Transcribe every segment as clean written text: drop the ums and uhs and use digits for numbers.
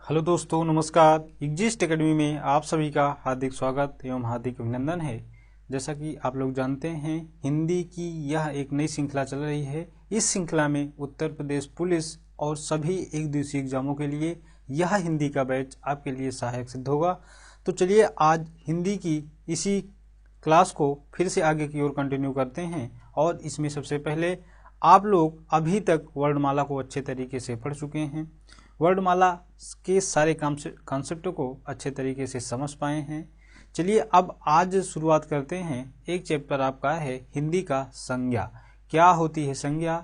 Hello दोस्तों, नमस्कार। Exist academy में आप सभी का हार्दिक स्वागत एवं हार्दिक अभिनंदन है। जैसा कि आप लोग जानते हैं, हिंदी की यह एक नई श्रृंखला चल रही है। इस श्रृंखला में उत्तर प्रदेश पुलिस और सभी एक दिवसीय एग्जामों के लिए यह हिंदी का बैच आपके लिए सहायक सिद्ध होगा। तो चलिए आज हिंदी की इसी क्लास को फिर से आगे की ओर कंटिन्यू करते हैं। और इसमें सबसे पहले आप लोग अभी तक वर्णमाला को अच्छे तरीके से पढ़ चुके हैं, वर्णमाला के सारे कॉन्सेप्ट को अच्छे तरीके से समझ पाए हैं। चलिए अब आज शुरुआत करते हैं। एक चैप्टर आपका है हिंदी का संज्ञा। क्या होती है संज्ञा,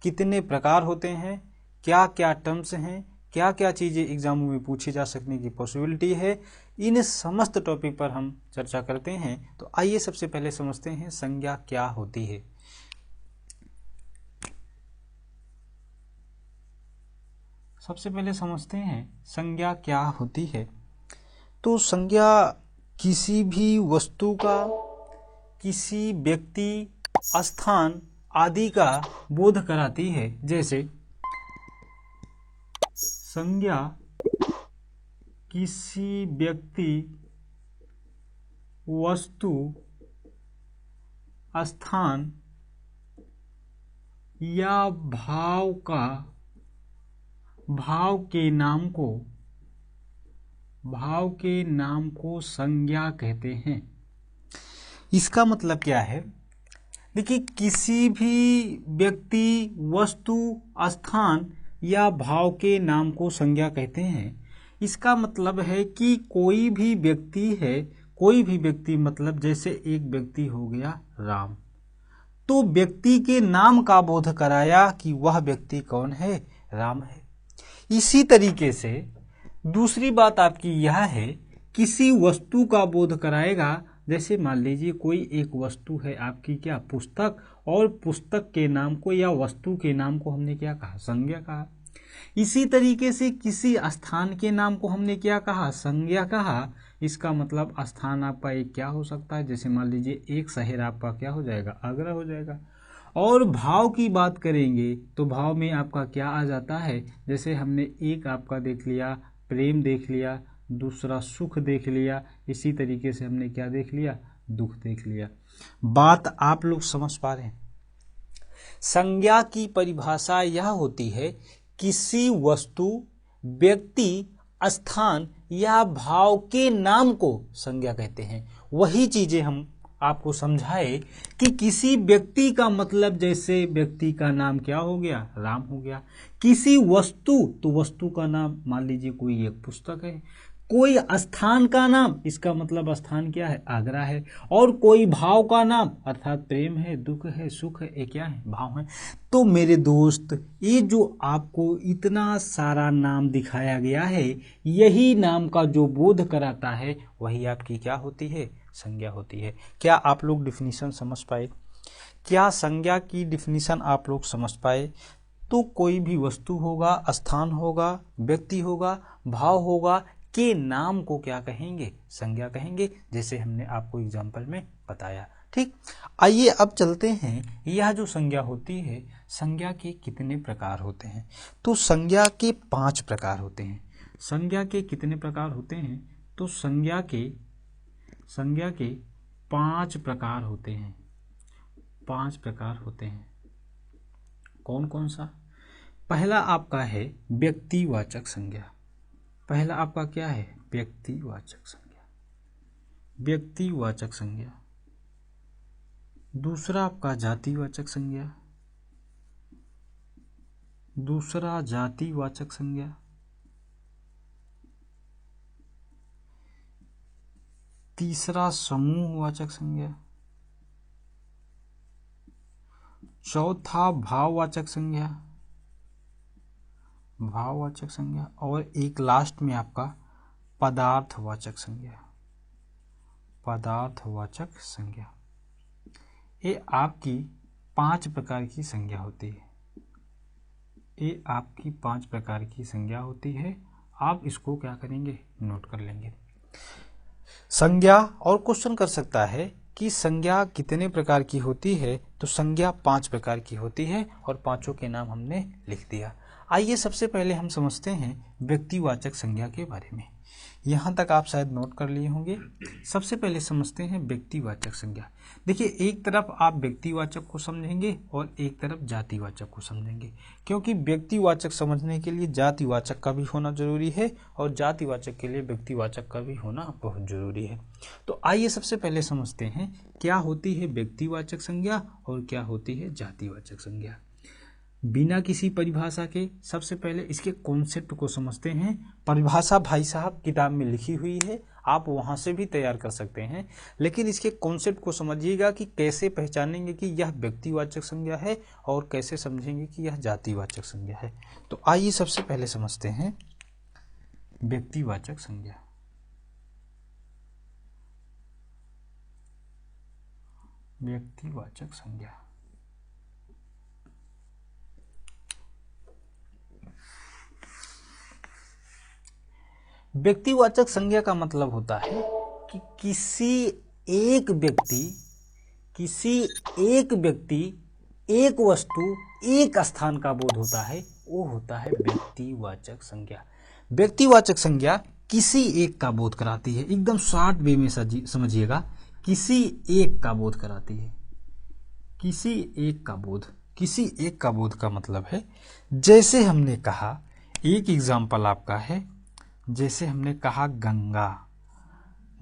कितने प्रकार होते हैं, क्या क्या टर्म्स हैं, क्या क्या चीज़ें एग्जामों में पूछी जा सकने की पॉसिबिलिटी है, इन समस्त टॉपिक पर हम चर्चा करते हैं। तो आइए सबसे पहले समझते हैं संज्ञा क्या होती है। सबसे पहले समझते हैं संज्ञा क्या होती है। तो संज्ञा किसी भी वस्तु का, किसी व्यक्ति, स्थान आदि का बोध कराती है। जैसे संज्ञा किसी व्यक्ति, वस्तु, स्थान या भाव के नाम को संज्ञा कहते हैं। इसका मतलब क्या है, देखिए किसी भी व्यक्ति, वस्तु, स्थान या भाव के नाम को संज्ञा कहते हैं। इसका मतलब है कि कोई भी व्यक्ति है, कोई भी व्यक्ति मतलब जैसे एक व्यक्ति हो गया राम, तो व्यक्ति के नाम का बोध कराया कि वह व्यक्ति कौन है, राम है। इसी तरीके से दूसरी बात आपकी यह है, किसी वस्तु का बोध कराएगा। जैसे मान लीजिए कोई एक वस्तु है आपकी, क्या, पुस्तक, और पुस्तक के नाम को या वस्तु के नाम को हमने क्या कहा, संज्ञा कहा। इसी तरीके से किसी स्थान के नाम को हमने क्या कहा, संज्ञा कहा। इसका मतलब स्थान आपका एक क्या हो सकता है, जैसे मान लीजिए एक शहर आपका क्या हो जाएगा, आगरा हो जाएगा। और भाव की बात करेंगे तो भाव में आपका क्या आ जाता है, जैसे हमने एक आपका देख लिया प्रेम देख लिया, दूसरा सुख देख लिया, इसी तरीके से हमने क्या देख लिया, दुख देख लिया। बात आप लोग समझ पा रहे हैं। संज्ञा की परिभाषा यह होती है, किसी वस्तु, व्यक्ति, स्थान या भाव के नाम को संज्ञा कहते हैं। वही चीजें हम आपको समझाए कि किसी व्यक्ति का मतलब जैसे व्यक्ति का नाम क्या हो गया, राम हो गया। किसी वस्तु, तो वस्तु का नाम मान लीजिए कोई एक पुस्तक है। कोई स्थान का नाम, इसका मतलब स्थान क्या है, आगरा है। और कोई भाव का नाम अर्थात प्रेम है, दुख है, सुख है, ये क्या है, भाव है। तो मेरे दोस्त, ये जो आपको इतना सारा नाम दिखाया गया है, यही नाम का जो बोध कराता है वही आपकी क्या होती है, संज्ञा होती है। क्या आप लोग डिफिनीशन समझ पाए? क्या संज्ञा की डिफिनीशन आप लोग समझ पाए? तो कोई भी वस्तु होगा, स्थान होगा, व्यक्ति होगा, भाव होगा के नाम को क्या कहेंगे, संज्ञा कहेंगे, जैसे हमने आपको एग्जाम्पल में बताया। ठीक, आइए अब चलते हैं। यह जो संज्ञा होती है, संज्ञा के कितने प्रकार होते हैं? तो संज्ञा के 5 प्रकार होते हैं। संज्ञा के कितने प्रकार होते हैं? तो संज्ञा के 5 प्रकार होते हैं। 5 प्रकार होते हैं। कौन कौन सा? पहला आपका है व्यक्तिवाचक संज्ञा। पहला आपका क्या है, व्यक्तिवाचक संज्ञा, व्यक्तिवाचक संज्ञा। दूसरा आपका जातिवाचक संज्ञा, दूसरा जातिवाचक संज्ञा। तीसरा समूहवाचक संज्ञा। चौथा भाववाचक संज्ञा, भाववाचक संज्ञा। और एक लास्ट में आपका पदार्थवाचक संज्ञा, पदार्थवाचक संज्ञा। ये आपकी 5 प्रकार की संज्ञा होती है। ये आपकी 5 प्रकार की संज्ञा होती है। आप इसको क्या करेंगे, नोट कर लेंगे। संज्ञा और क्वेश्चन कर सकता है कि संज्ञा कितने प्रकार की होती है। तो संज्ञा 5 प्रकार की होती है और पांचों के नाम हमने लिख दिया। आइए सबसे पहले हम समझते हैं व्यक्तिवाचक संज्ञा के बारे में। यहाँ तक आप शायद नोट कर लिए होंगे। सबसे पहले समझते हैं व्यक्तिवाचक संज्ञा। देखिए, एक तरफ आप व्यक्तिवाचक को समझेंगे और एक तरफ जातिवाचक को समझेंगे, क्योंकि व्यक्तिवाचक समझने के लिए जातिवाचक का भी होना जरूरी है और जातिवाचक के लिए व्यक्तिवाचक का भी होना बहुत जरूरी है। तो आइए सबसे पहले समझते हैं क्या होती है व्यक्तिवाचक संज्ञा और क्या होती है जातिवाचक संज्ञा। बिना किसी परिभाषा के सबसे पहले इसके कॉन्सेप्ट को समझते हैं। परिभाषा भाई साहब किताब में लिखी हुई है, आप वहां से भी तैयार कर सकते हैं, लेकिन इसके कॉन्सेप्ट को समझिएगा कि कैसे पहचानेंगे कि यह व्यक्तिवाचक संज्ञा है और कैसे समझेंगे कि यह जातिवाचक संज्ञा है। तो आइए सबसे पहले समझते हैं व्यक्तिवाचक संज्ञा। व्यक्तिवाचक संज्ञा व्यक्तिवाचक संज्ञा का मतलब होता है कि किसी एक व्यक्ति, एक वस्तु, एक स्थान का बोध होता है, वो होता है व्यक्तिवाचक संज्ञा। व्यक्तिवाचक संज्ञा किसी एक का बोध कराती है। एकदम शॉर्ट वे में समझिएगा, किसी एक का बोध कराती है। किसी एक का बोध का मतलब है, जैसे हमने कहा, एक एग्जाम्पल आपका है, जैसे हमने कहा गंगा,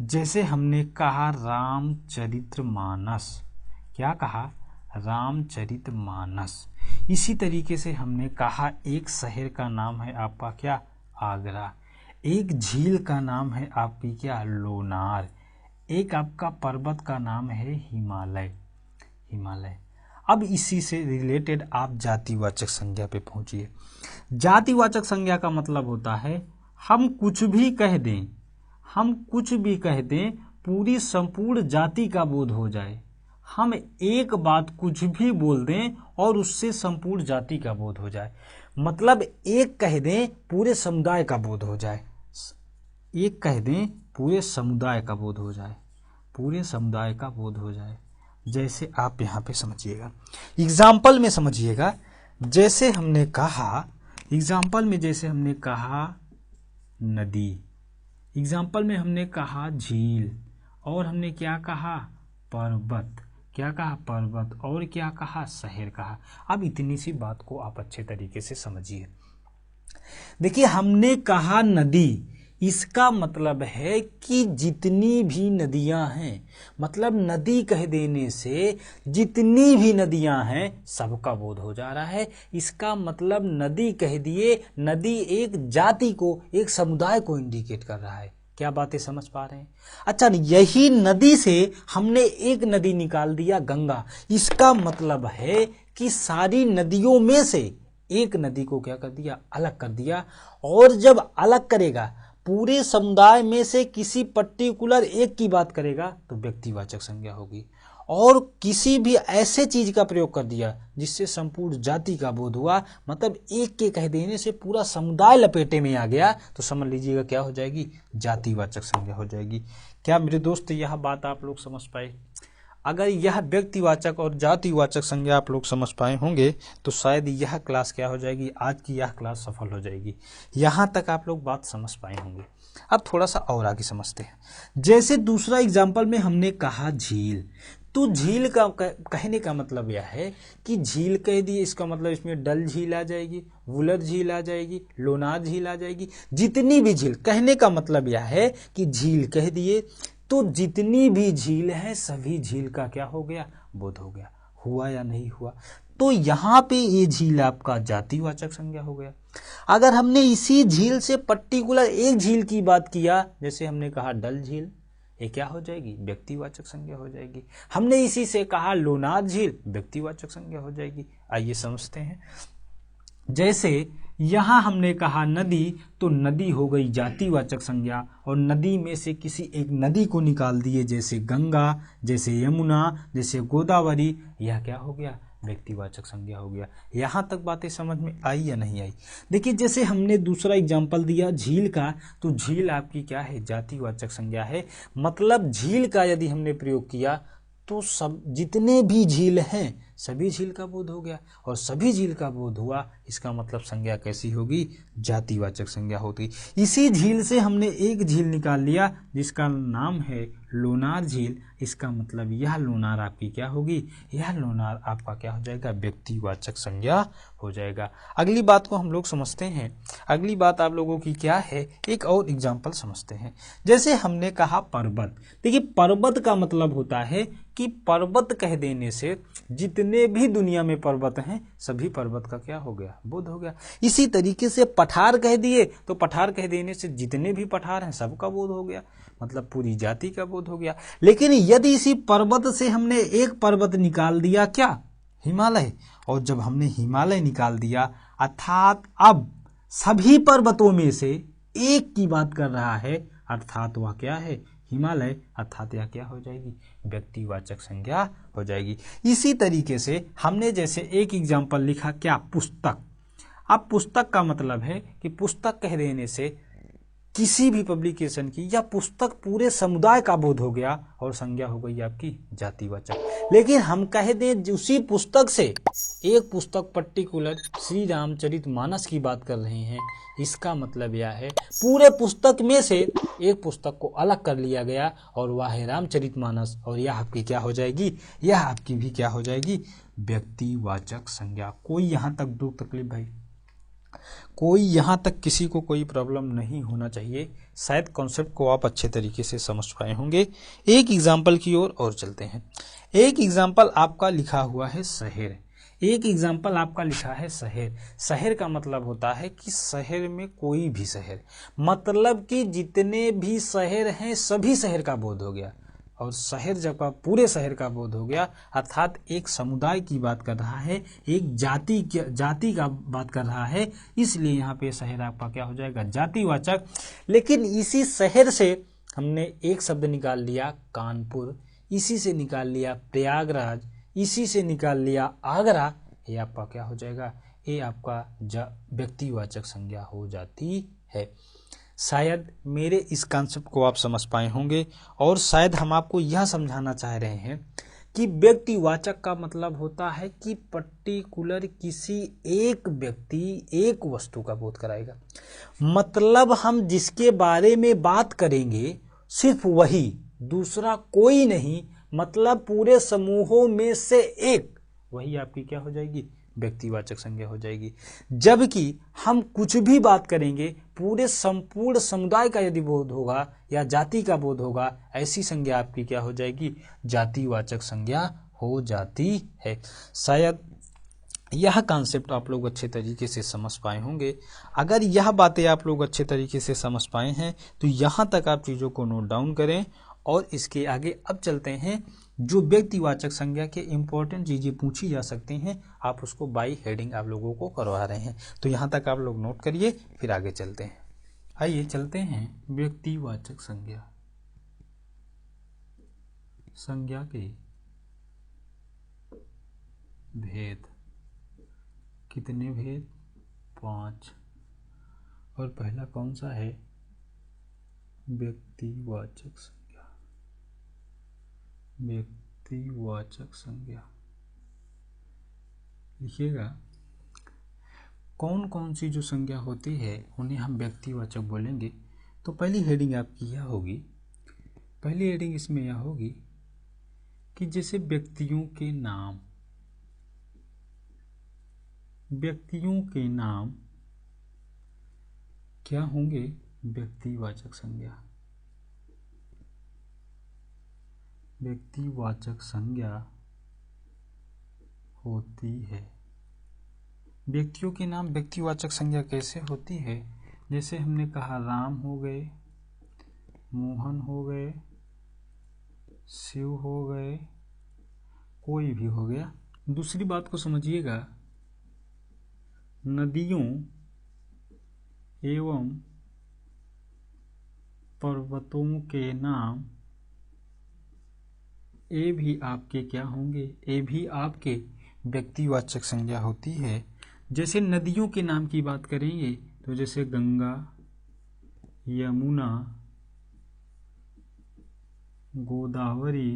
जैसे हमने कहा रामचरितमानस। क्या कहा? रामचरितमानस। इसी तरीके से हमने कहा एक शहर का नाम है आपका क्या? आगरा। एक झील का नाम है आपकी क्या? लोनार। एक आपका पर्वत का नाम है हिमालय। अब इसी से रिलेटेड आप जातिवाचक संज्ञा पे पहुंचिए। जातिवाचक संज्ञा का मतलब होता है हम कुछ भी कह दें, पूरी संपूर्ण जाति का बोध हो जाए। हम एक बात कुछ भी बोल दें और उससे संपूर्ण जाति का बोध हो जाए। मतलब एक कह दें, पूरे समुदाय का बोध हो जाए। एक कह दें, पूरे समुदाय का बोध हो जाए। जैसे आप यहाँ पे समझिएगा, एग्जाम्पल में समझिएगा। जैसे हमने कहा, एग्जाम्पल में जैसे हमने कहा नदी, एग्जाम्पल में हमने कहा झील, और हमने क्या कहा? पर्वत। क्या कहा? पर्वत। और क्या कहा? शहर कहा। अब इतनी सी बात को आप अच्छे तरीके से समझिए। देखिए, हमने कहा नदी, इसका मतलब है कि जितनी भी नदियां हैं, मतलब नदी कह देने से जितनी भी नदियां हैं सबका बोध हो जा रहा है। इसका मतलब नदी कह दिए, नदी एक जाति को, एक समुदाय को इंडिकेट कर रहा है। क्या बातें समझ पा रहे हैं? अच्छा, यही नदी से हमने एक नदी निकाल दिया, गंगा। इसका मतलब है कि सारी नदियों में से एक नदी को क्या कर दिया? अलग कर दिया। और जब अलग करेगा, पूरे समुदाय में से किसी पर्टिकुलर एक की बात करेगा तो व्यक्तिवाचक संज्ञा होगी। और किसी भी ऐसे चीज का प्रयोग कर दिया जिससे संपूर्ण जाति का बोध हुआ, मतलब एक के कह देने से पूरा समुदाय लपेटे में आ गया, तो समझ लीजिएगा क्या हो जाएगी? जातिवाचक संज्ञा हो जाएगी। क्या मेरे दोस्त यह बात आप लोग समझ पाए? अगर यह व्यक्तिवाचक और जातिवाचक संज्ञा आप लोग समझ पाए होंगे तो शायद यह क्लास क्या हो जाएगी? आज की यह क्लास सफल हो जाएगी। यहाँ तक आप लोग बात समझ पाए होंगे। अब थोड़ा सा और आगे समझते हैं। जैसे दूसरा एग्जाम्पल में हमने कहा झील, तो झील का कहने का मतलब यह है कि झील कह दिए, इसका मतलब इसमें डल झील आ जाएगी, वुलर झील आ जाएगी, लोनार झील आ जाएगी, जितनी भी झील। कहने का मतलब यह है कि झील कह दिए तो जितनी भी झील है सभी झील का क्या हो गया? बोध हो गया। हुआ या नहीं हुआ? तो यहाँ पे ये झील आपका जातिवाचक संज्ञा हो गया। अगर हमने इसी झील से पर्टिकुलर एक झील की बात किया, जैसे हमने कहा डल झील, ये क्या हो जाएगी? व्यक्तिवाचक संज्ञा हो जाएगी। हमने इसी से कहा लोनार झील, व्यक्तिवाचक संज्ञा हो जाएगी। आइए समझते हैं। जैसे यहाँ हमने कहा नदी, तो नदी हो गई जातिवाचक संज्ञा, और नदी में से किसी एक नदी को निकाल दिए, जैसे गंगा, जैसे यमुना, जैसे गोदावरी, यह क्या हो गया? व्यक्तिवाचक संज्ञा हो गया। यहाँ तक बातें समझ में आई या नहीं आई? देखिए, जैसे हमने दूसरा एग्जाम्पल दिया झील का, तो झील आपकी क्या है? जातिवाचक संज्ञा है। मतलब झील का यदि हमने प्रयोग किया तो सब जितने भी झील हैं सभी झील का बोध हो गया, और सभी झील का बोध हुआ, इसका मतलब संज्ञा कैसी होगी, जातिवाचक संज्ञा होगी। इसी झील से हमने एक झील निकाल लिया जिसका नाम है लोनार झील, इसका मतलब यह लोनार आपकी क्या होगी, यह लोनार आपका क्या हो जाएगा, व्यक्तिवाचक संज्ञा हो जाएगा। अगली बात को हम लोग समझते हैं। अगली बात आप लोगों की क्या है, एक और एग्जाम्पल समझते हैं। जैसे हमने कहा पर्वत, देखिए पर्वत का मतलब होता है कि पर्वत कह देने से जितने भी दुनिया में पर्वत हैं सभी पर्वत का क्या हो गया, बोध हो गया। इसी तरीके से पठार कह दिए तो पठार कह देने से जितने भी पठार हैं सबका बोध हो गया, मतलब पूरी जाति का बोध हो गया। लेकिन यदि इसी पर्वत से हमने एक पर्वत निकाल दिया, क्या, हिमालय, और जब हमने हिमालय निकाल दिया अर्थात अब सभी पर्वतों में से एक की बात कर रहा है, अर्थात वह क्या है, हिमालय, अर्थात यह क्या हो जाएगी, व्यक्तिवाचक संज्ञा हो जाएगी। इसी तरीके से हमने जैसे एक एग्जाम्पल लिखा, क्या, पुस्तक। अब पुस्तक का मतलब है कि पुस्तक कह देने से किसी भी पब्लिकेशन की या पुस्तक पूरे समुदाय का बोध हो गया और संज्ञा हो गई आपकी जातिवाचक। लेकिन हम कह दें उसी पुस्तक से एक पुस्तक पर्टिकुलर श्री रामचरितमानस की बात कर रहे हैं, इसका मतलब यह है पूरे पुस्तक में से एक पुस्तक को अलग कर लिया गया और वह है रामचरितमानस, और यह आपकी क्या हो जाएगी, यह आपकी भी क्या हो जाएगी, व्यक्तिवाचक संज्ञा। कोई यहाँ तक दुख तकलीफ भाई, कोई यहाँ तक किसी को कोई प्रॉब्लम नहीं होना चाहिए। शायद कॉन्सेप्ट को आप अच्छे तरीके से समझ पाए होंगे। एक एग्जाम्पल की ओर और चलते हैं। एक एग्जाम्पल आपका लिखा हुआ है शहर, एक एग्जाम्पल आपका लिखा है शहर। शहर का मतलब होता है कि शहर में कोई भी शहर, मतलब कि जितने भी शहर हैं सभी शहर का बोध हो गया, और शहर जब आप पूरे शहर का बोध हो गया अर्थात एक समुदाय की बात कर रहा है, एक जाति का बात कर रहा है, इसलिए यहाँ पे शहर आपका क्या हो जाएगा, जातिवाचक। लेकिन इसी शहर से हमने एक शब्द निकाल लिया कानपुर, इसी से निकाल लिया प्रयागराज, इसी से निकाल लिया आगरा, ये आपका क्या हो जाएगा, ये आपका व्यक्तिवाचक संज्ञा हो जाती है। शायद मेरे इस कॉन्सेप्ट को आप समझ पाए होंगे, और शायद हम आपको यह समझाना चाह रहे हैं कि व्यक्तिवाचक का मतलब होता है कि पर्टिकुलर किसी एक व्यक्ति एक वस्तु का बोध कराएगा, मतलब हम जिसके बारे में बात करेंगे सिर्फ वही, दूसरा कोई नहीं, मतलब पूरे समूहों में से एक, वही आपकी क्या हो जाएगी, व्यक्तिवाचक संज्ञा हो जाएगी। जबकि हम कुछ भी बात करेंगे पूरे संपूर्ण समुदाय का यदि बोध होगा या जाति का बोध होगा, ऐसी संज्ञा आपकी क्या हो जाएगी, जातिवाचक संज्ञा हो जाती है। शायद यह कॉन्सेप्ट आप लोग अच्छे तरीके से समझ पाए होंगे। अगर यह बातें आप लोग अच्छे तरीके से समझ पाए हैं तो यहाँ तक आप चीज़ों को नोट डाउन करें, और इसके आगे अब चलते हैं जो व्यक्तिवाचक संज्ञा के इंपॉर्टेंट चीज़ें पूछी जा सकती हैं, आप उसको बाई हेडिंग आप लोगों को करवा रहे हैं, तो यहाँ तक आप लोग नोट करिए, फिर आगे चलते हैं। आइए चलते हैं व्यक्तिवाचक संज्ञा। संज्ञा के भेद, कितने भेद, 5, और पहला कौन सा है, व्यक्तिवाचक संज्ञा। व्यक्तिवाचक संज्ञा लिखिएगा, कौन कौन सी जो संज्ञा होती है उन्हें हम व्यक्तिवाचक बोलेंगे। तो पहली हेडिंग आपकी यह होगी, पहली हेडिंग इसमें यह होगी कि जैसे व्यक्तियों के नाम, व्यक्तियों के नाम क्या होंगे, व्यक्तिवाचक संज्ञा। व्यक्तिवाचक संज्ञा होती है। व्यक्तियों के नाम व्यक्तिवाचक संज्ञा कैसे होती है, जैसे हमने कहा राम हो गए, मोहन हो गए, शिव हो गए, कोई भी हो गया। दूसरी बात को समझिएगा, नदियों एवं पर्वतों के नाम, ये भी आपके क्या होंगे, ये भी आपके व्यक्तिवाचक संज्ञा होती है। जैसे नदियों के नाम की बात करेंगे तो जैसे गंगा, यमुना, गोदावरी,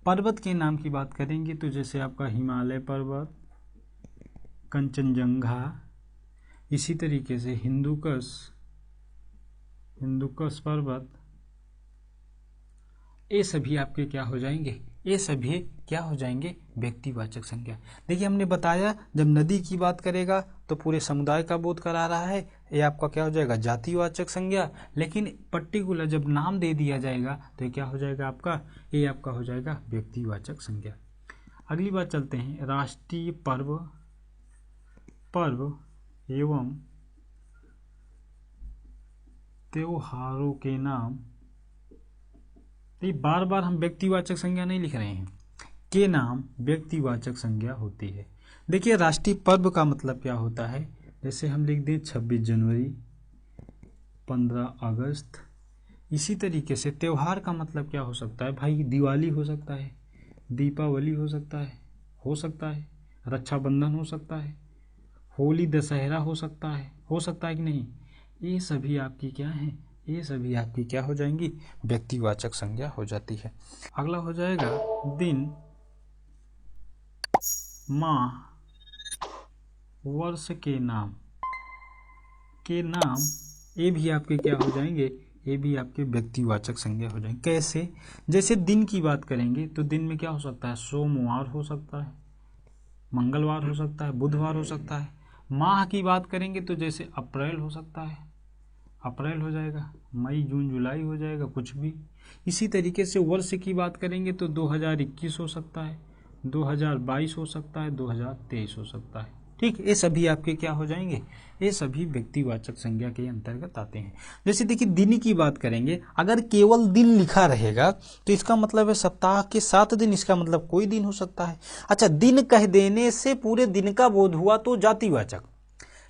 पर्वत के नाम की बात करेंगे तो जैसे आपका हिमालय पर्वत, कंचनजंगा, इसी तरीके से हिंदुकश पर्वत, ये सभी आपके क्या हो जाएंगे, ये सभी क्या हो जाएंगे, व्यक्तिवाचक संज्ञा। देखिए हमने बताया जब नदी की बात करेगा तो पूरे समुदाय का बोध करा रहा है, ये आपका क्या हो जाएगा, जातिवाचक संज्ञा। लेकिन पर्टिकुलर जब नाम दे दिया जाएगा तो ये क्या हो जाएगा आपका, ये आपका हो जाएगा व्यक्तिवाचक संज्ञा। अगली बात चलते हैं, राष्ट्रीय पर्व एवं त्योहारों के नाम। बार बार हम व्यक्तिवाचक संज्ञा नहीं लिख रहे हैं, के नाम व्यक्तिवाचक संज्ञा होती है। देखिए राष्ट्रीय पर्व का मतलब क्या होता है, जैसे हम लिख दें 26 जनवरी, 15 अगस्त। इसी तरीके से त्यौहार का मतलब क्या हो सकता है भाई, दिवाली हो सकता है, दीपावली हो सकता है, रक्षाबंधन हो सकता है, होली दशहरा हो सकता है कि नहीं। ये सभी आपकी क्या हैं, ये सभी आपकी क्या हो जाएंगी, व्यक्तिवाचक संज्ञा हो जाती है। अगला हो जाएगा दिन, माह, वर्ष के नाम। ये भी आपके क्या हो जाएंगे, ये भी आपके व्यक्तिवाचक संज्ञा हो जाएंगे। कैसे, जैसे दिन की बात करेंगे तो दिन में क्या हो सकता है, सोमवार हो सकता है, मंगलवार हो सकता है, बुधवार हो सकता है। माह की बात करेंगे तो जैसे अप्रैल हो सकता है, अप्रैल हो जाएगा, मई जून जुलाई हो जाएगा, कुछ भी। इसी तरीके से वर्ष की बात करेंगे तो 2021 हो सकता है, 2022 हो सकता है, 2023 हो सकता है। ठीक, ये सभी आपके क्या हो जाएंगे, ये सभी व्यक्तिवाचक संज्ञा के अंतर्गत आते हैं। जैसे देखिए दिन की बात करेंगे, अगर केवल दिन लिखा रहेगा तो इसका मतलब है सप्ताह के 7 दिन, इसका मतलब कोई दिन हो सकता है। अच्छा, दिन कह देने से पूरे दिन का बोध हुआ तो जातिवाचक,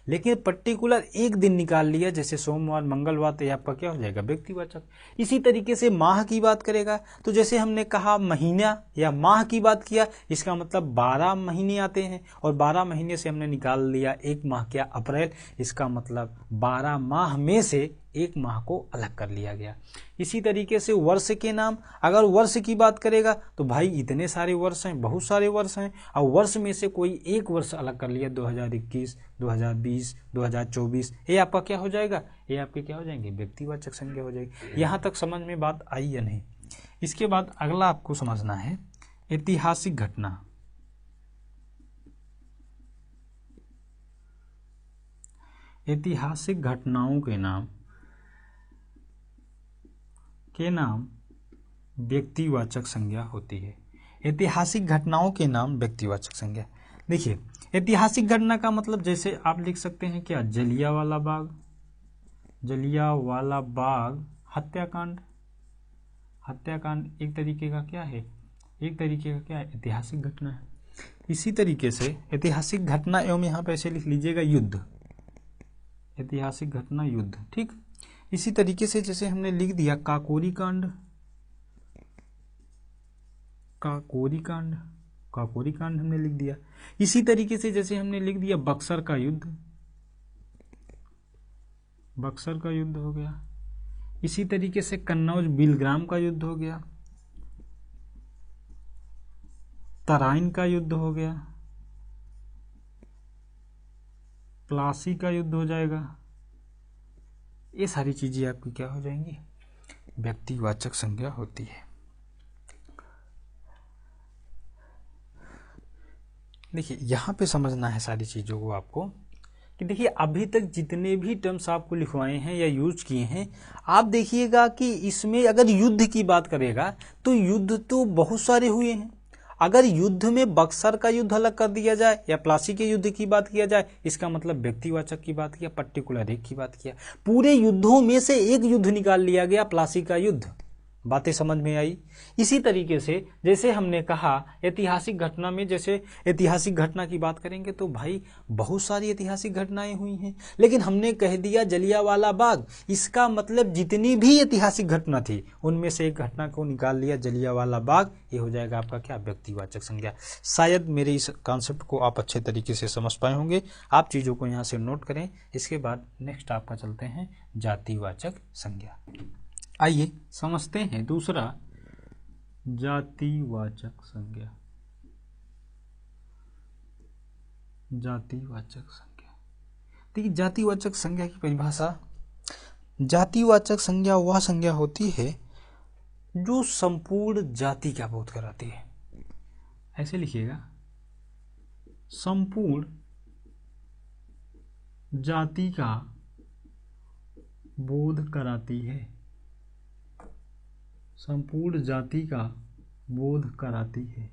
लेकिन पर्टिकुलर एक दिन निकाल लिया जैसे सोमवार मंगलवार तो ये आपका क्या हो जाएगा, व्यक्तिवाचक। इसी तरीके से माह की बात करेगा तो जैसे हमने कहा महीना या माह की बात किया, इसका मतलब 12 महीने आते हैं और 12 महीने से हमने निकाल लिया एक माह क्या, अप्रैल, इसका मतलब 12 माह में से एक माह को अलग कर लिया गया। इसी तरीके से वर्ष के नाम, अगर वर्ष की बात करेगा तो भाई इतने सारे वर्ष हैं, बहुत सारे वर्ष हैं, और वर्ष में से कोई एक वर्ष अलग कर लिया, 2021, 2020, 2024, ये आपका क्या हो जाएगा, ये आपके क्या हो जाएंगे, व्यक्तिवाचक संज्ञा हो जाएगी। यहाँ तक समझ में बात आई या नहीं। इसके बाद अगला आपको समझना है ऐतिहासिक घटना। ऐतिहासिक घटनाओं के नाम व्यक्तिवाचक संज्ञा होती है। ऐतिहासिक घटनाओं के नाम व्यक्तिवाचक संज्ञा। देखिए ऐतिहासिक घटना का मतलब जैसे आप लिख सकते हैं क्या, जलियांवाला बाग हत्याकांड। हत्याकांड एक तरीके का क्या है, ऐतिहासिक घटना है। इसी तरीके से ऐतिहासिक घटना एवं यहाँ पे ऐसे लिख लीजिएगा युद्ध, ऐतिहासिक घटना युद्ध। ठीक, इसी तरीके से जैसे हमने लिख दिया काकोरी कांड हमने लिख दिया। इसी तरीके से जैसे हमने लिख दिया बक्सर का युद्ध हो गया। इसी तरीके से कन्नौज बिलग्राम का युद्ध हो गया, तराइन का युद्ध हो गया, प्लासी का युद्ध हो जाएगा। ये सारी चीजें आपकी क्या हो जाएंगी, व्यक्तिवाचक संज्ञा होती है। देखिए यहाँ पे समझना है सारी चीजों को आपको कि देखिए अभी तक जितने भी टर्म्स आपको लिखवाए हैं या यूज किए हैं, आप देखिएगा कि इसमें अगर युद्ध की बात करेगा तो युद्ध तो बहुत सारे हुए हैं। अगर युद्ध में बक्सर का युद्ध अलग कर दिया जाए या प्लासी के युद्ध की बात किया जाए, इसका मतलब व्यक्तिवाचक की बात किया, पर्टिकुलर एक की बात किया। पूरे युद्धों में से एक युद्ध निकाल लिया गया, प्लासी का युद्ध। बातें समझ में आई। इसी तरीके से जैसे हमने कहा ऐतिहासिक घटना में, जैसे ऐतिहासिक घटना की बात करेंगे तो भाई बहुत सारी ऐतिहासिक घटनाएं हुई हैं, लेकिन हमने कह दिया जलियांवाला बाग, इसका मतलब जितनी भी ऐतिहासिक घटना थी उनमें से एक घटना को निकाल लिया, जलियांवाला बाग। ये हो जाएगा आपका क्या, व्यक्तिवाचक संज्ञा। शायद मेरे इस कॉन्सेप्ट को आप अच्छे तरीके से समझ पाए होंगे। आप चीज़ों को यहाँ से नोट करें। इसके बाद नेक्स्ट आपका चलते हैं जातिवाचक संज्ञा। आइए समझते हैं दूसरा जातिवाचक संज्ञा। जातिवाचक संज्ञा, देखिए जातिवाचक संज्ञा की परिभाषा, जातिवाचक संज्ञा वह संज्ञा होती है जो संपूर्ण जाति का बोध कराती है। ऐसे लिखिएगा, संपूर्ण जाति का बोध कराती है। संपूर्ण जाति का बोध कराती है।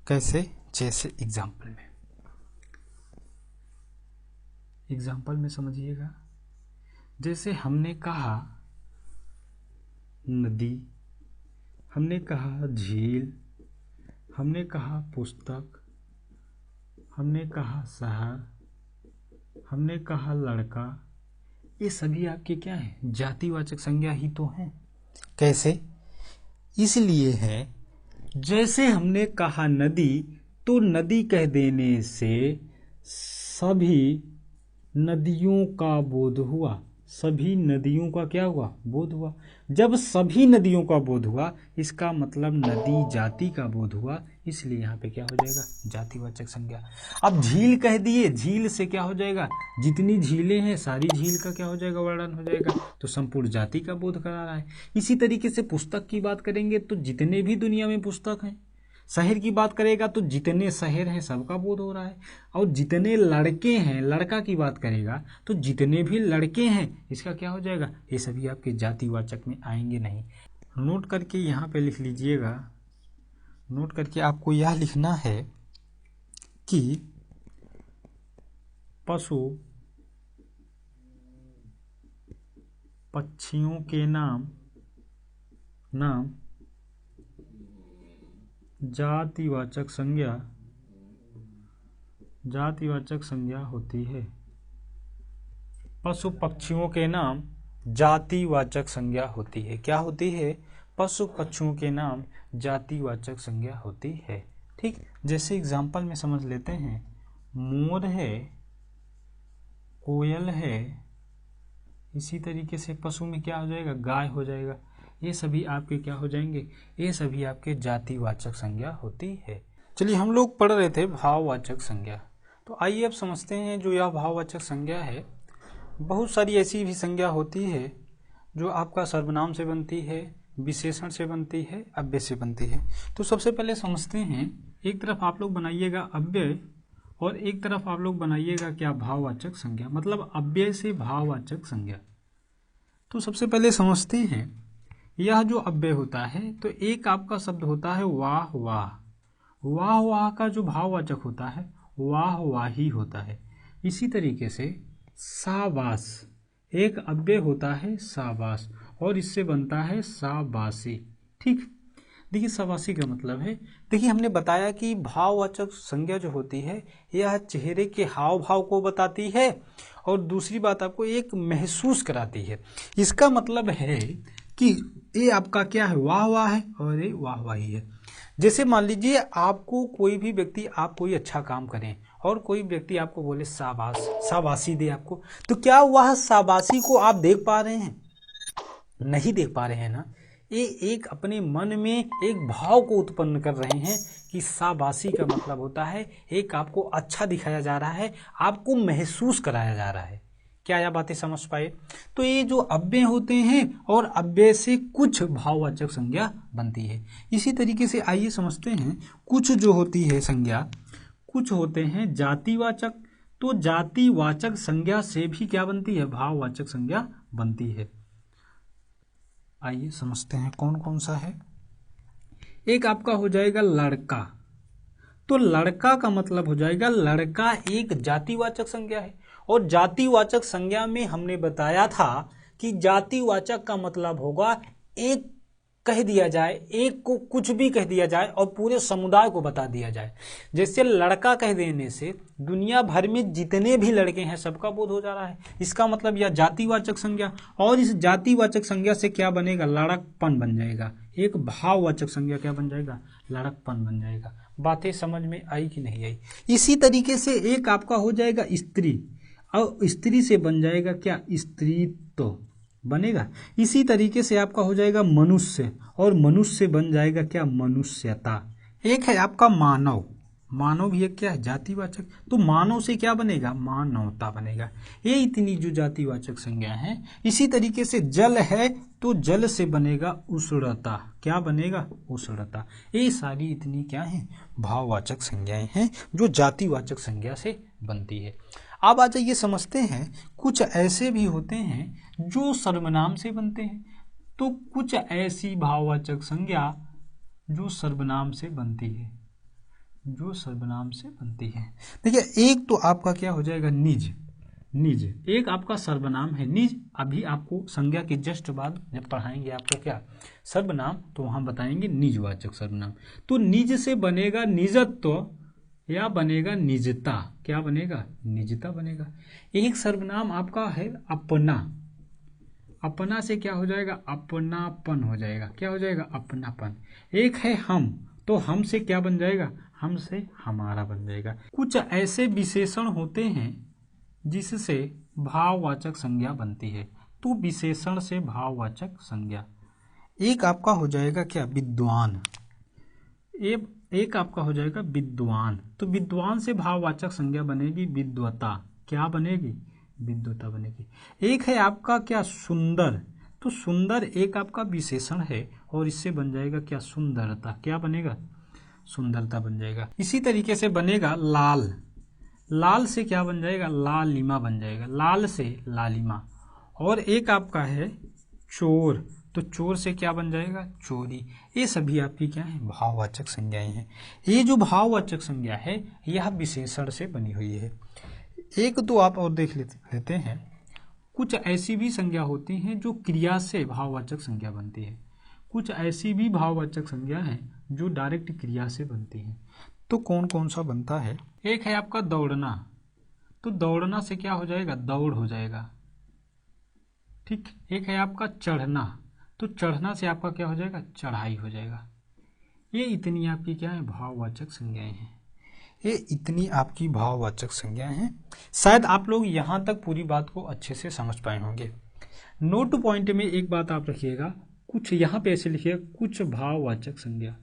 कैसे? जैसे एग्जाम्पल में समझिएगा। जैसे हमने कहा नदी, हमने कहा झील, हमने कहा पुस्तक, हमने कहा शहर, हमने कहा लड़का, ये सभी आपके क्या हैं? जातिवाचक संज्ञा ही तो हैं। कैसे? इसलिए है, जैसे हमने कहा नदी, तो नदी कह देने से सभी नदियों का बोध हुआ। सभी नदियों का क्या हुआ? बोध हुआ। जब सभी नदियों का बोध हुआ, इसका मतलब नदी जाति का बोध हुआ, इसलिए यहाँ पे क्या हो जाएगा? जातिवाचक संज्ञा। अब झील कह दिए, झील से क्या हो जाएगा? जितनी झीलें हैं सारी झील का क्या हो जाएगा? वर्णन हो जाएगा, तो संपूर्ण जाति का बोध करा रहा है। इसी तरीके से पुस्तक की बात करेंगे तो जितने भी दुनिया में पुस्तक हैं, शहर की बात करेगा तो जितने शहर हैं सबका बोध हो रहा है, और जितने लड़के हैं, लड़का की बात करेगा तो जितने भी लड़के हैं, इसका क्या हो जाएगा? ये सभी आपके जातिवाचक में आएंगे नहीं। नोट करके यहाँ पे लिख लीजिएगा, नोट करके आपको यह लिखना है कि पशु पक्षियों के नाम जातिवाचक संज्ञा होती है। पशु पक्षियों के नाम जातिवाचक संज्ञा होती है। क्या होती है? पशु पक्षियों के नाम जातिवाचक संज्ञा होती है। ठीक, जैसे एग्जाम्पल में समझ लेते हैं, मोर है, कोयल है, इसी तरीके से पशु में क्या हो जाएगा? गाय हो जाएगा। ये सभी आपके क्या हो जाएंगे? ये सभी आपके जातिवाचक संज्ञा होती है। चलिए, हम लोग पढ़ रहे थे भाववाचक संज्ञा, तो आइए अब समझते हैं जो यह भाववाचक संज्ञा है। बहुत सारी ऐसी भी संज्ञा होती है जो आपका सर्वनाम से बनती है, विशेषण से बनती है, अव्यय से बनती है। तो सबसे पहले समझते हैं, एक तरफ आप लोग बनाइएगा अव्यय और एक तरफ आप लोग बनाइएगा क्या? भाववाचक संज्ञा, मतलब अव्यय से भाववाचक संज्ञा। तो सबसे पहले समझते हैं, यह जो अव्यय होता है तो एक आपका शब्द होता है वाह वाह। वाह वाह का जो भाववाचक होता है वाह वाही होता है। इसी तरीके से शाबाश, एक अव्यय होता है शाबाश, और इससे बनता है शाबाशी। ठीक, देखिए शाबाशी का मतलब है, देखिए हमने बताया कि भाववाचक संज्ञा जो होती है यह चेहरे के हाव भाव को बताती है, और दूसरी बात आपको एक महसूस कराती है। इसका मतलब है कि ये आपका क्या है? वाह वाह है और ये वाह वाही है। जैसे मान लीजिए आपको कोई भी व्यक्ति, आप कोई अच्छा काम करें और कोई व्यक्ति आपको बोले शाबाश, शाबाशी दे आपको, तो क्या वह शाबाशी को आप देख पा रहे हैं? नहीं देख पा रहे हैं ना। ये एक अपने मन में एक भाव को उत्पन्न कर रहे हैं कि शाबाशी का मतलब होता है एक आपको अच्छा दिखाया जा रहा है, आपको महसूस कराया जा रहा है। क्या यह बातें समझ पाए? तो ये जो अव्यय होते हैं और अव्यय से कुछ भाववाचक संज्ञा बनती है। इसी तरीके से आइए समझते हैं, कुछ जो होती है संज्ञा, कुछ होते हैं जातिवाचक, तो जातिवाचक संज्ञा से भी क्या बनती है? भाववाचक संज्ञा बनती है। आइए समझते हैं कौन कौन सा है। एक आपका हो जाएगा लड़का, तो लड़का का मतलब हो जाएगा, लड़का एक जातिवाचक संज्ञा है, और जातिवाचक संज्ञा में हमने बताया था कि जातिवाचक का मतलब होगा एक कह दिया जाए, एक को कुछ भी कह दिया जाए और पूरे समुदाय को बता दिया जाए। जैसे लड़का कह देने से दुनिया भर में जितने भी लड़के हैं सबका बोध हो जा रहा है, इसका मतलब यह जातिवाचक संज्ञा। और इस जातिवाचक संज्ञा से क्या बनेगा? लड़कपन बन जाएगा। एक भाववाचक संज्ञा क्या बन जाएगा? लड़कपन बन जाएगा। बातें समझ में आई कि नहीं आई? इसी तरीके से एक आपका हो जाएगा स्त्री, और स्त्री से बन जाएगा क्या? स्त्रीत्व। बनेगा। इसी तरीके से आपका हो जाएगा मनुष्य, और मनुष्य बन जाएगा क्या, मनुष्यता। एक है आपका मानव, मानव भी एक क्या है, जातिवाचक, तो मानव से क्या बनेगा, मानवता बनेगा। ये इतनी जो जातिवाचक संज्ञा है। इसी तरीके से जल है तो जल से बनेगा उष्णता, क्या बनेगा, उष्णता। ये सारी इतनी क्या है, भाववाचक संज्ञाएं हैं जो जातिवाचक संज्ञा से बनती है। अब आ जाइए समझते हैं, कुछ ऐसे भी होते हैं जो सर्वनाम से बनते हैं। तो कुछ ऐसी भाववाचक संज्ञा जो सर्वनाम से बनती है, जो सर्वनाम से बनती है। देखिए, एक तो आपका क्या हो जाएगा, निज। निज एक आपका सर्वनाम है, निज। अभी आपको संज्ञा के जस्ट बाद जब पढ़ाएंगे आपको क्या, सर्वनाम, तो वहां बताएंगे निजवाचक सर्वनाम। तो निज से बनेगा निजत्व या बनेगा निजता, क्या बनेगा, निजता बनेगा। एक सर्वनाम आपका है अपना, अपना से क्या हो जाएगा, अपनापन हो जाएगा, क्या हो जाएगा, अपनापन। एक है हम, तो हम से क्या बन जाएगा, हम से हमारा बन जाएगा। कुछ ऐसे विशेषण होते हैं जिससे भाववाचक संज्ञा बनती है। तो विशेषण से भाववाचक संज्ञा, एक आपका हो जाएगा क्या, विद्वान। एक आपका हो जाएगा विद्वान, तो विद्वान से भाववाचक संज्ञा बनेगी विद्वता, क्या बनेगी, विद्वता बनेगी। एक है आपका क्या, सुंदर, तो सुंदर एक आपका विशेषण है और इससे बन जाएगा क्या, सुंदरता, क्या बनेगा, सुंदरता बन जाएगा। इसी तरीके से बनेगा लाल, लाल से क्या बन जाएगा, लालिमा बन जाएगा, लाल से लालिमा। और एक आपका है चोर, तो चोर से क्या बन जाएगा, चोरी। ये सभी आपकी क्या है, भाववाचक संज्ञाएं हैं। ये जो भाववाचक संज्ञा है यह विशेषण से बनी हुई है। एक तो आप और देख लेते हैं, कुछ ऐसी भी संज्ञा होती हैं जो क्रिया से भाववाचक संज्ञा बनती है। कुछ ऐसी भी भाववाचक संज्ञा है जो डायरेक्ट क्रिया से बनती है। तो कौन कौन सा बनता है, एक है आपका दौड़ना, तो दौड़ना से क्या हो जाएगा, दौड़ हो जाएगा, ठीक। एक है आपका चढ़ना, तो चढ़ना से आपका क्या हो जाएगा, चढ़ाई हो जाएगा। ये इतनी आपकी क्या है, भाववाचक संज्ञाएं हैं। ये इतनी आपकी भाववाचक संज्ञाएं हैं। शायद आप लोग यहाँ तक पूरी बात को अच्छे से समझ पाए होंगे। नोट पॉइंट में एक बात आप रखिएगा, कुछ यहाँ पे ऐसे लिखिएगा, कुछ भाववाचक संज्ञा,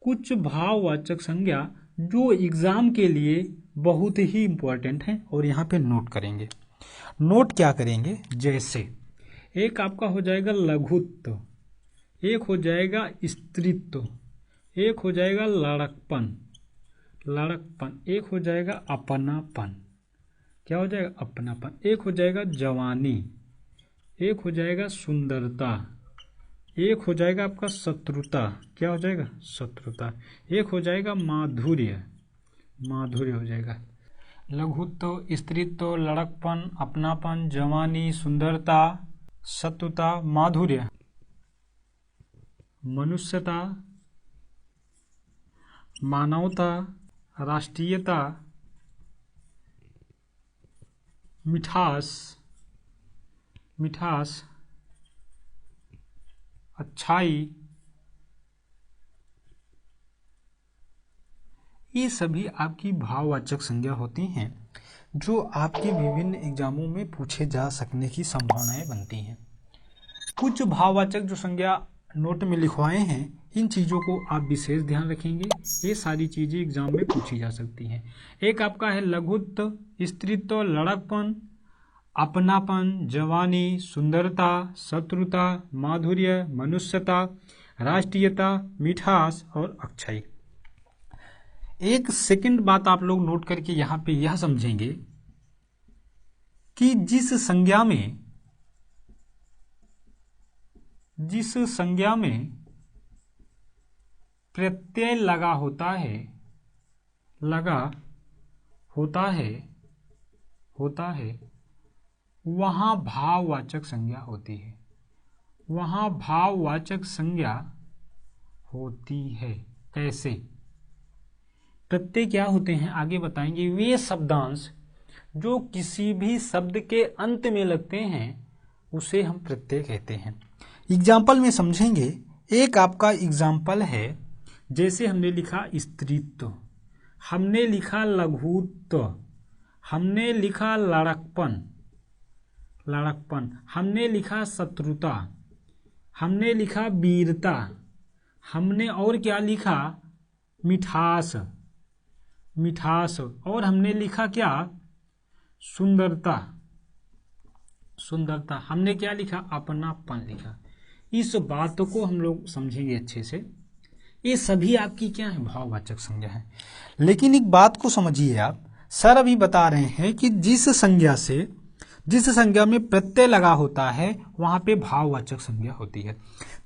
कुछ भाववाचक संज्ञा जो एग्जाम के लिए बहुत ही इंपॉर्टेंट है, और यहाँ पे नोट करेंगे। नोट क्या करेंगे, जैसे एक आपका हो जाएगा लघुत्व, एक हो जाएगा स्त्रीत्व, एक हो जाएगा लड़कपन, लड़कपन, एक हो जाएगा अपनापन, क्या हो जाएगा, अपनापन, एक हो जाएगा जवानी, एक हो जाएगा सुंदरता, एक हो जाएगा आपका शत्रुता, क्या हो जाएगा, शत्रुता, एक हो जाएगा माधुर्य, माधुर्य हो जाएगा। लघुत्व, स्त्रीत्व, लड़कपन, अपनापन, जवानी, सुंदरता, शत्रुता, माधुर्य, मनुष्यता, मानवता, राष्ट्रीयता, मिठास, मिठास, अच्छाई, ये सभी आपकी भाववाचक संज्ञा होती हैं जो आपके विभिन्न एग्जामों में पूछे जा सकने की संभावनाएं बनती हैं। कुछ भाववाचक जो संज्ञा नोट में लिखवाए हैं, इन चीज़ों को आप विशेष ध्यान रखेंगे, ये सारी चीज़ें एग्जाम में पूछी जा सकती हैं। एक आपका है लघुत्व, स्त्रीत्व, लड़कपन, अपनापन, जवानी, सुंदरता, शत्रुता, माधुर्य, मनुष्यता, राष्ट्रीयता, मिठास और अच्छाई। एक सेकंड बात आप लोग नोट करके यहां पे यह समझेंगे कि जिस संज्ञा में प्रत्यय लगा होता है वहां भाववाचक संज्ञा होती है, वहां भाववाचक संज्ञा होती है। कैसे? प्रत्यय क्या होते हैं आगे बताएंगे। वे शब्दांश जो किसी भी शब्द के अंत में लगते हैं उसे हम प्रत्यय कहते हैं। एग्जाम्पल में समझेंगे। एक आपका एग्जाम्पल है, जैसे हमने लिखा स्त्रीत्व, हमने लिखा लघुत्व, हमने लिखा लड़कपन। लड़कपन, हमने लिखा शत्रुता, हमने लिखा वीरता, हमने और क्या लिखा, मिठास, मिठास, और हमने लिखा क्या, सुंदरता, सुंदरता, हमने क्या लिखा, अपनापन लिखा। इस बात को हम लोग समझेंगे अच्छे से। ये सभी आपकी क्या है, भाववाचक संज्ञा है। लेकिन एक बात को समझिए आप, सर अभी बता रहे हैं कि जिस संज्ञा में प्रत्यय लगा होता है वहां पे भाववाचक संज्ञा होती है।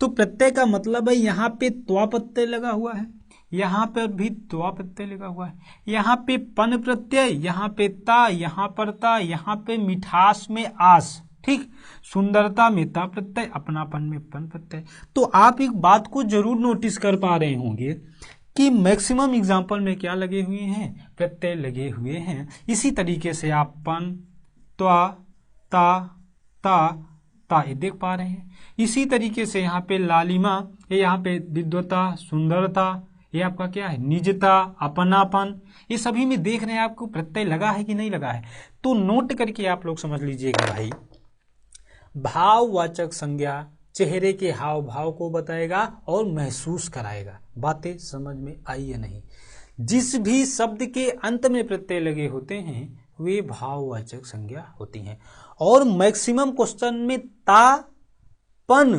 तो प्रत्यय का मतलब है यहाँ पे त्वा प्रत्यय लगा हुआ है, यहाँ पर भी त्वा प्रत्यय लगा हुआ है, यहाँ पे पन प्रत्यय, यहाँ पे ता, यहाँ पर ता, यहाँ पे मिठास में आस, ठीक, सुंदरता में ता प्रत्यय, अपनापन में पन प्रत्यय। तो आप एक बात को जरूर नोटिस कर पा रहे होंगे कि मैक्सिमम एग्जाम्पल में क्या लगे हुए हैं, प्रत्यय लगे हुए हैं। इसी तरीके से आप पन, त्वा, ता, ता ये देख पा रहे हैं। इसी तरीके से यहाँ पे लालिमा, ये यहाँ पे विद्वता, सुंदरता, ये आपका क्या है, निजता, अपनापन, ये सभी में देख रहे हैं आपको प्रत्यय लगा है कि नहीं लगा है। तो नोट करके आप लोग समझ लीजिएगा भाई, भाववाचक संज्ञा चेहरे के हाव भाव को बताएगा और महसूस कराएगा। बातें समझ में आई या नहीं। जिस भी शब्द के अंत में प्रत्यय लगे होते हैं वे भाववाचक संज्ञा होती हैं। और मैक्सिमम क्वेश्चन में ता, पन,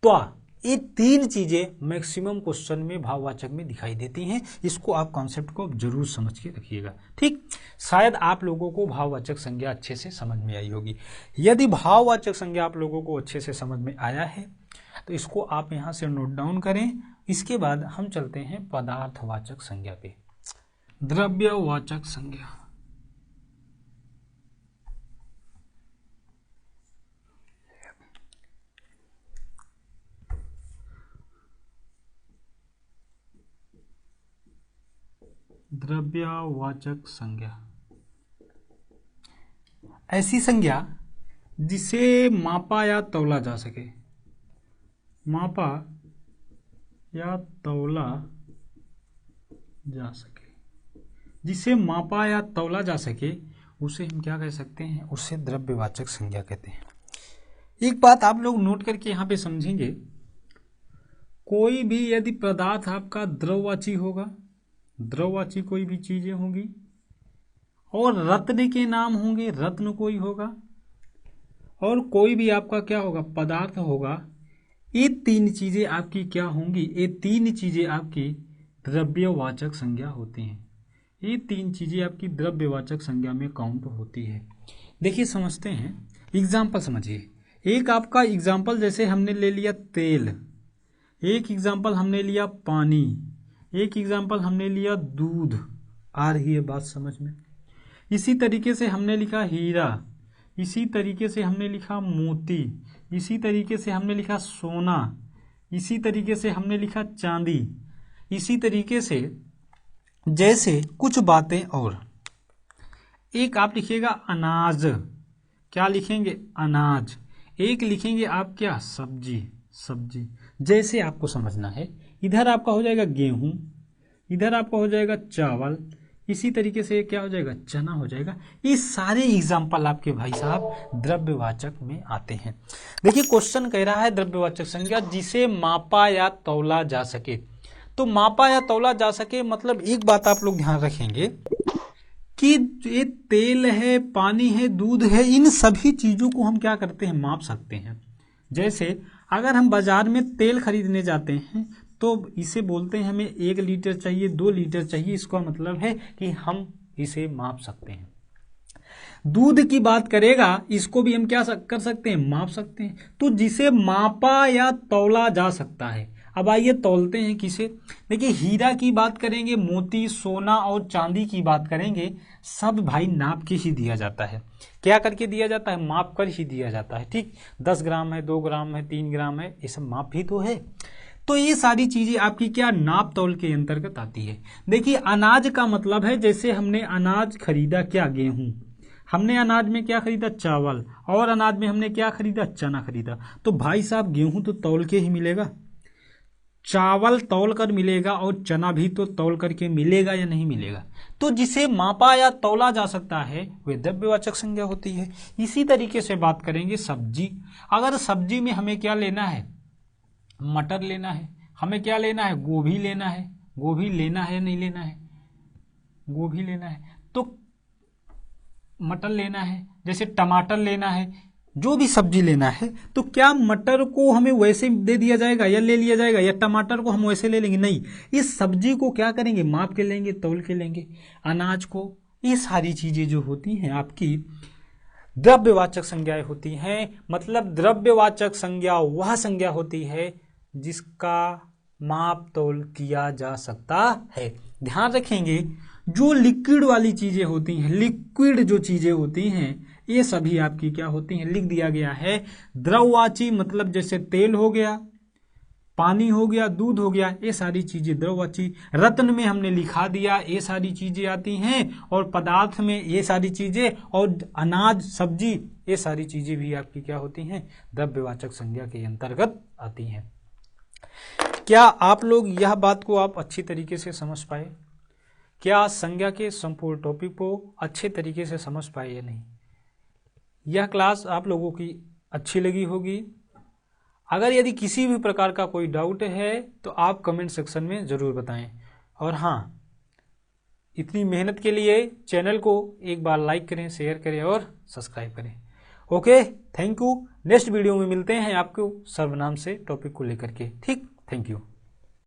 त्वा, ये तीन चीजें मैक्सिमम क्वेश्चन में भाववाचक में दिखाई देती हैं। इसको आप कॉन्सेप्ट को जरूर समझ के रखिएगा, ठीक। शायद आप लोगों को भाववाचक संज्ञा अच्छे से समझ में आई होगी। यदि भाववाचक संज्ञा आप लोगों को अच्छे से समझ में आया है तो इसको आप यहाँ से नोट डाउन करें। इसके बाद हम चलते हैं पदार्थवाचक संज्ञा पे, द्रव्यवाचक संज्ञा। द्रव्यवाचक संज्ञा ऐसी संज्ञा जिसे मापा या तौला जा सके, मापा या तौला जा सके, जिसे मापा या तौला जा सके उसे हम क्या कह सकते हैं, उसे द्रव्यवाचक संज्ञा कहते हैं। एक बात आप लोग नोट करके यहाँ पे समझेंगे, कोई भी यदि पदार्थ आपका द्रववाची होगा, द्रववाची कोई भी चीजें होंगी, और रत्न के नाम होंगे, रत्न कोई होगा, और कोई भी आपका क्या होगा, पदार्थ होगा, ये तीन चीजें आपकी क्या होंगी, ये तीन चीजें आपकी द्रव्यवाचक संज्ञा होती हैं। ये तीन चीजें आपकी द्रव्यवाचक संज्ञा में काउंट होती है। देखिए समझते हैं, एग्जाम्पल समझिए। एक आपका एग्जाम्पल जैसे हमने ले लिया तेल, एक एग्जाम्पल हमने लिया पानी, एक एग्जाम्पल हमने लिया दूध। आ रही है बात समझ में। इसी तरीके से हमने लिखा हीरा, इसी तरीके से हमने लिखा मोती, इसी तरीके से हमने लिखा सोना, इसी तरीके से हमने लिखा चांदी, इसी तरीके से जैसे कुछ बातें और। एक आप लिखिएगा अनाज, क्या लिखेंगे, अनाज। एक लिखेंगे आप क्या, सब्जी, सब्जी। जैसे आपको समझना है, इधर आपका हो जाएगा गेहूं, इधर आपका हो जाएगा चावल, इसी तरीके से क्या हो जाएगा, चना हो जाएगा। ये सारे एग्जाम्पल आपके भाई साहब द्रव्यवाचक में आते हैं। देखिए क्वेश्चन कह रहा है द्रव्यवाचक संज्ञा जिसे मापा या तौला जा सके। तो मापा या तौला जा सके मतलब एक बात आप लोग ध्यान रखेंगे कि ये तेल है, पानी है, दूध है, इन सभी चीजों को हम क्या करते हैं, माप सकते हैं। जैसे अगर हम बाजार में तेल खरीदने जाते हैं तो इसे बोलते हैं हमें 1 लीटर चाहिए, 2 लीटर चाहिए, इसका मतलब है कि हम इसे माप सकते हैं। दूध की बात करेगा, इसको भी हम क्या कर सकते हैं, माप सकते हैं। तो जिसे मापा या तौला जा सकता है। अब आइए तौलते हैं किसे। देखिए हीरा की बात करेंगे, मोती, सोना और चांदी की बात करेंगे, सब भाई नाप के ही दिया जाता है। क्या करके दिया जाता है, माप कर ही दिया जाता है, ठीक। 10 ग्राम है, 2 ग्राम है, 3 ग्राम है, ये सब माप ही तो है। तो ये सारी चीजें आपकी क्या नाप तौल के अंतर्गत आती है। देखिए अनाज का मतलब है, जैसे हमने अनाज खरीदा क्या, गेहूं, हमने अनाज में क्या खरीदा, चावल, और अनाज में हमने क्या खरीदा, चना खरीदा। तो भाई साहब गेहूं तो तौल के ही मिलेगा, चावल तौल कर मिलेगा और चना भी तो तौल करके मिलेगा या नहीं मिलेगा। तो जिसे मापा या तौला जा सकता है वह द्रव्यवाचक संज्ञा होती है। इसी तरीके से बात करेंगे सब्जी। अगर सब्जी में हमें क्या लेना है, मटर लेना है, हमें क्या लेना है, गोभी लेना है। गोभी लेना है या नहीं लेना है, गोभी लेना है, तो मटर लेना है, जैसे टमाटर लेना है, जो भी सब्जी लेना है, तो क्या मटर को हमें वैसे दे दिया जाएगा या ले लिया जाएगा, या टमाटर को हम वैसे ले लेंगे? नहीं, इस सब्जी को क्या करेंगे, माप के लेंगे, तौल के लेंगे। अनाज को, ये सारी चीजें जो होती हैं आपकी द्रव्यवाचक संज्ञाएं होती हैं। मतलब द्रव्यवाचक संज्ञा वह संज्ञा होती है जिसका माप तौल किया जा सकता है। ध्यान रखेंगे, जो लिक्विड वाली चीजें होती हैं, लिक्विड जो चीजें होती हैं, ये सभी आपकी क्या होती हैं, लिख दिया गया है द्रववाची। मतलब जैसे तेल हो गया, पानी हो गया, दूध हो गया, ये सारी चीजें द्रववाची। रत्न में हमने लिखा दिया, ये सारी चीजें आती हैं। और पदार्थ में ये सारी चीजें, और अनाज, सब्जी, ये सारी चीजें भी आपकी क्या होती हैं, द्रव्यवाचक संज्ञा के अंतर्गत आती हैं। क्या आप लोग यह बात को आप अच्छी तरीके से समझ पाए? क्या संज्ञा के संपूर्ण टॉपिक को अच्छे तरीके से समझ पाए या नहीं? यह क्लास आप लोगों की अच्छी लगी होगी। अगर यदि किसी भी प्रकार का कोई डाउट है तो आप कमेंट सेक्शन में ज़रूर बताएं। और हाँ, इतनी मेहनत के लिए चैनल को एक बार लाइक करें, शेयर करें और सब्सक्राइब करें। Okay, thank you. Next video में मिलते हैं आपको सर्वनाम से टॉपिक को लेकर के। ठीक, थैंक यू।